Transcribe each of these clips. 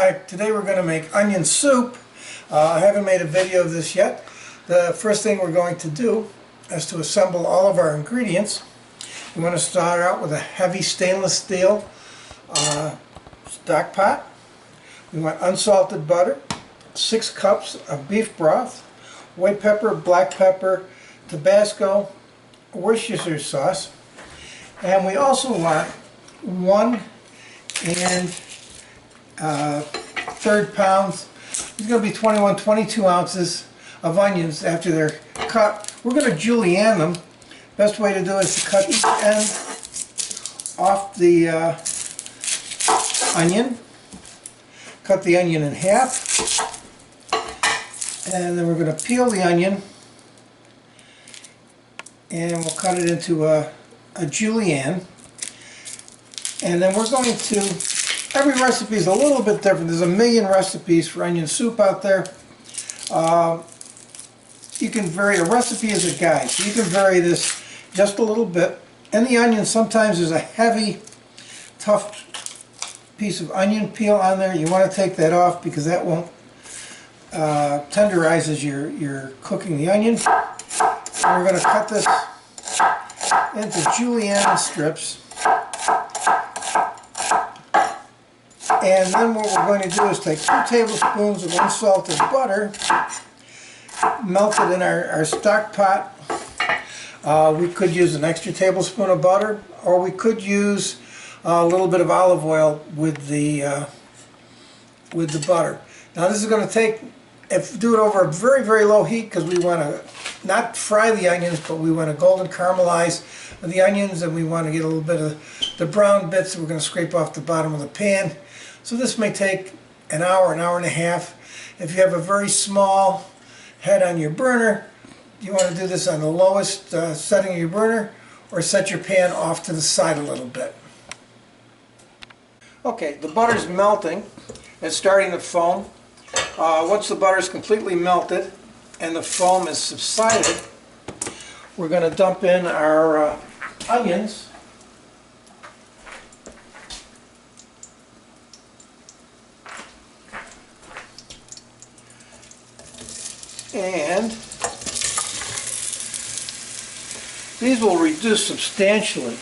Hi, today we're going to make onion soup. I haven't made a video of this yet. The first thing we're going to do is to assemble all of our ingredients. We want to start out with a heavy stainless steel stock pot. We want unsalted butter, 6 cups of beef broth, white pepper, black pepper, Tabasco, Worcestershire sauce, and we also want 1 1/3 pounds. It's going to be 22 ounces of onions after they're cut. We're going to julienne them. Best way to do it is to cut each end off the onion. Cut the onion in half, and then we're going to peel the onion, and we'll cut it into a julienne. And then we're going to, every recipe is a little bit different. There's a million recipes for onion soup out there. You can vary, a recipe is a guide, so you can vary this just a little bit. And the onion, sometimes there's a heavy, tough piece of onion peel on there. You want to take that off because that won't tenderize as you're cooking the onion. And we're going to cut this into julienne strips. And then what we're going to do is take 2 tablespoons of unsalted butter, melt it in our stock pot. We could use an extra tablespoon of butter, or we could use a little bit of olive oil with the butter. Now this is going to take, do it over a very, very low heat, because we want to not fry the onions, but we want to golden caramelize the onions, and we want to get a little bit of the brown bits that we're going to scrape off the bottom of the pan. So this may take an hour and a half. If you have a very small head on your burner, you want to do this on the lowest setting of your burner, or set your pan off to the side a little bit. Okay, the butter's melting. It's starting to foam. Once the butter is completely melted and the foam has subsided, we're going to dump in our onions. And these will reduce substantially.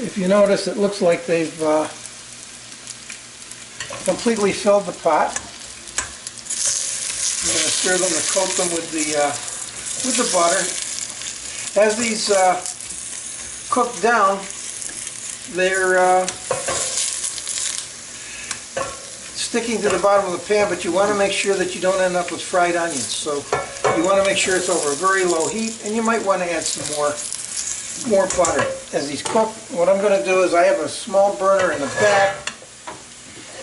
If you notice, it looks like they've completely filled the pot. I'm going to stir them to coat them with the butter. As these cook down, they're sticking to the bottom of the pan, but you want to make sure that you don't end up with fried onions. So you want to make sure it's over a very low heat, and you might want to add some more butter as these cook. What I'm going to do is I have a small burner in the back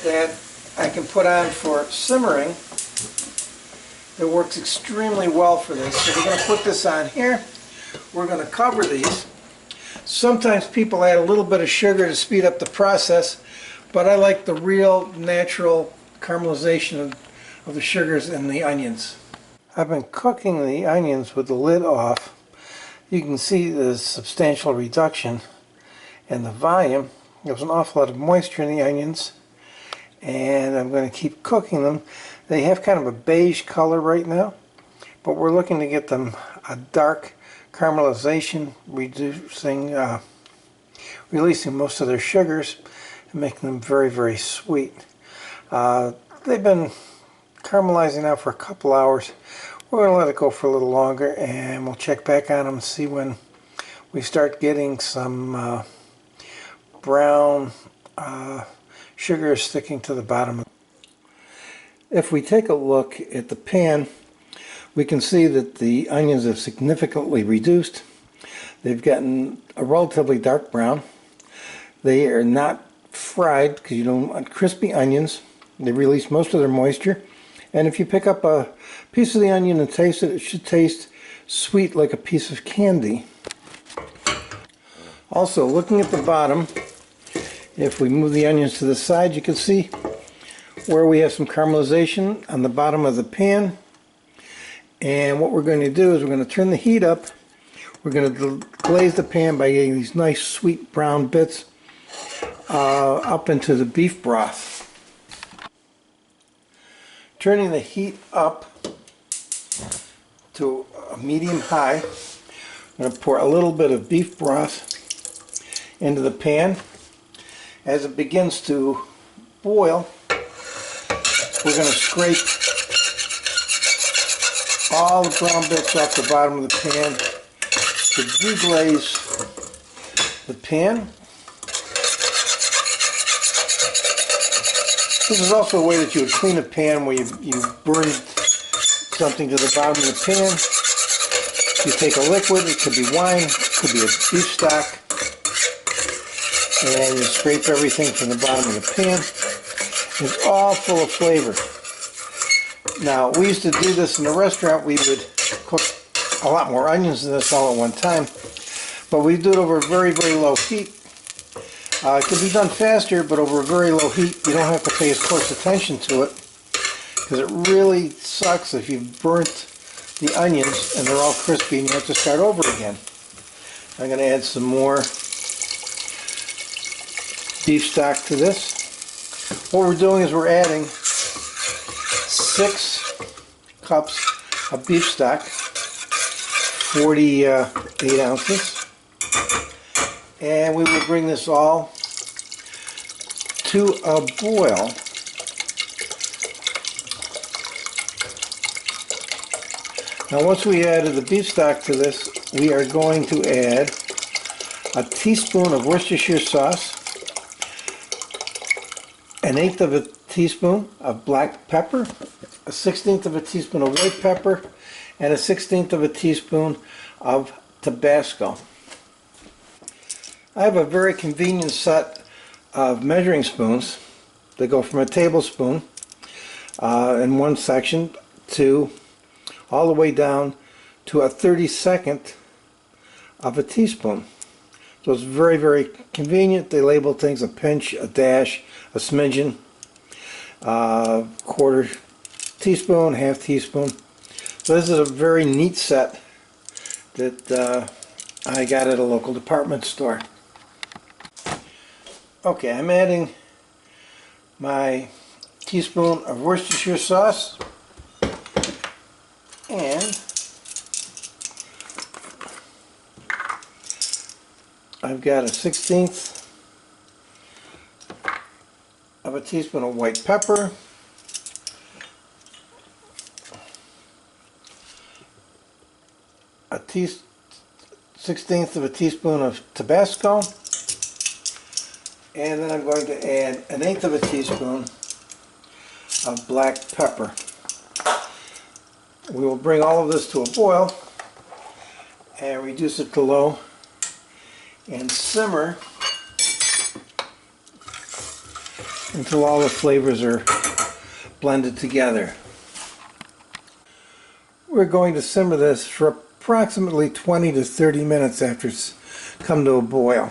that I can put on for simmering. It works extremely well for this. So we're going to put this on here. We're going to cover these. Sometimes people add a little bit of sugar to speed up the process, but I like the real natural caramelization of the sugars in the onions. I've been cooking the onions with the lid off. You can see the substantial reduction in the volume. There's an awful lot of moisture in the onions, and I'm going to keep cooking them. They have kind of a beige color right now, but we're looking to get them a dark caramelization, releasing most of their sugars and making them very, very sweet. They've been caramelizing now for a couple hours. We're going to let it go for a little longer, and we'll check back on them and see when we start getting some brown sugar sticking to the bottom. If we take a look at the pan, we can see that the onions have significantly reduced. They've gotten a relatively dark brown. They are not fried because you don't want crispy onions. They release most of their moisture, and if you pick up a piece of the onion and taste it, it should taste sweet like a piece of candy. Also, looking at the bottom, if we move the onions to the side, you can see where we have some caramelization on the bottom of the pan. And what we're going to do is we're going to turn the heat up. We're going to glaze the pan by getting these nice sweet brown bits up into the beef broth. turning the heat up to a medium high. I'm going to pour a little bit of beef broth into the pan. As it begins to boil, we're going to scrape all the brown bits off the bottom of the pan to deglaze the pan. This is also a way that you would clean a pan where you burned something to the bottom of the pan. You take a liquid, it could be wine, it could be a beef stock, and you scrape everything from the bottom of the pan. It's all full of flavor. Now, we used to do this in the restaurant. We would cook a lot more onions than this all at one time, but we do it over a very, very low heat. It can be done faster, but over a very low heat. You don't have to pay as close attention to it, because it really sucks if you've burnt the onions and they're all crispy and you have to start over again. I'm going to add some more beef stock to this. What we're doing is we're adding 6 cups of beef stock, 48 ounces. And we will bring this all to a boil. Now, once we added the beef stock to this, we are going to add a teaspoon of Worcestershire sauce, 1/8 of a teaspoon of black pepper, 1/16 of a teaspoon of white pepper, and 1/16 of a teaspoon of Tabasco. I have a very convenient set of measuring spoons that go from a tablespoon in one section to all the way down to a 32nd of a teaspoon. So it's very, very convenient. They label things a pinch, a dash, a smidgen, quarter teaspoon, half teaspoon. So this is a very neat set that I got at a local department store. Okay, I'm adding my teaspoon of Worcestershire sauce, and I've got a 1/16 of a teaspoon of white pepper, a 1/16 of a teaspoon of Tabasco, and then I'm going to add 1/8 of a teaspoon of black pepper. We will bring all of this to a boil and reduce it to low and simmer until all the flavors are blended together. We're going to simmer this for approximately 20 to 30 minutes after it's come to a boil.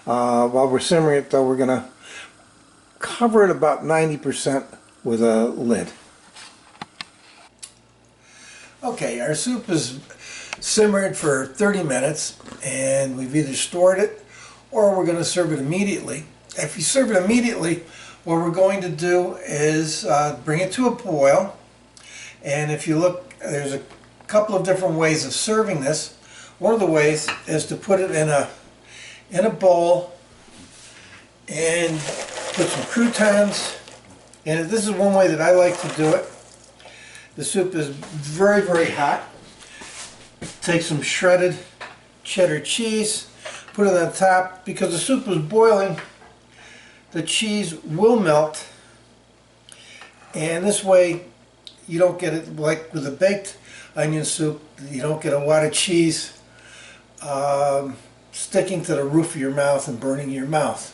While we're simmering it, though, we're going to cover it about 90% with a lid. Okay, our soup is simmered for 30 minutes, and we've either stored it or we're going to serve it immediately. If you serve it immediately, what we're going to do is bring it to a boil, and if you look, there's a couple of different ways of serving this. One of the ways is to put it in a bowl and put some croutons in it. This is one way that I like to do it. The soup is very, very hot. Take some shredded cheddar cheese, put it on top. Because the soup is boiling, the cheese will melt, and this way you don't get it like with a baked onion soup. You don't get a wad of cheese sticking to the roof of your mouth and burning your mouth.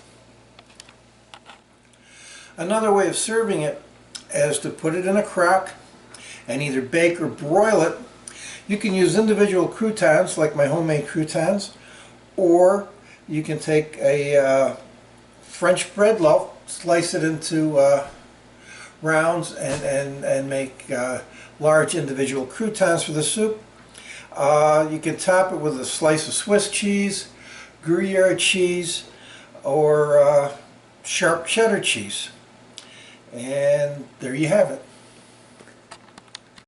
Another way of serving it is to put it in a crock and either bake or broil it. You can use individual croutons, like my homemade croutons, or you can take a French bread loaf, slice it into rounds, and make large individual croutons for the soup. You can top it with a slice of Swiss cheese, Gruyere cheese, or sharp cheddar cheese. And there you have it.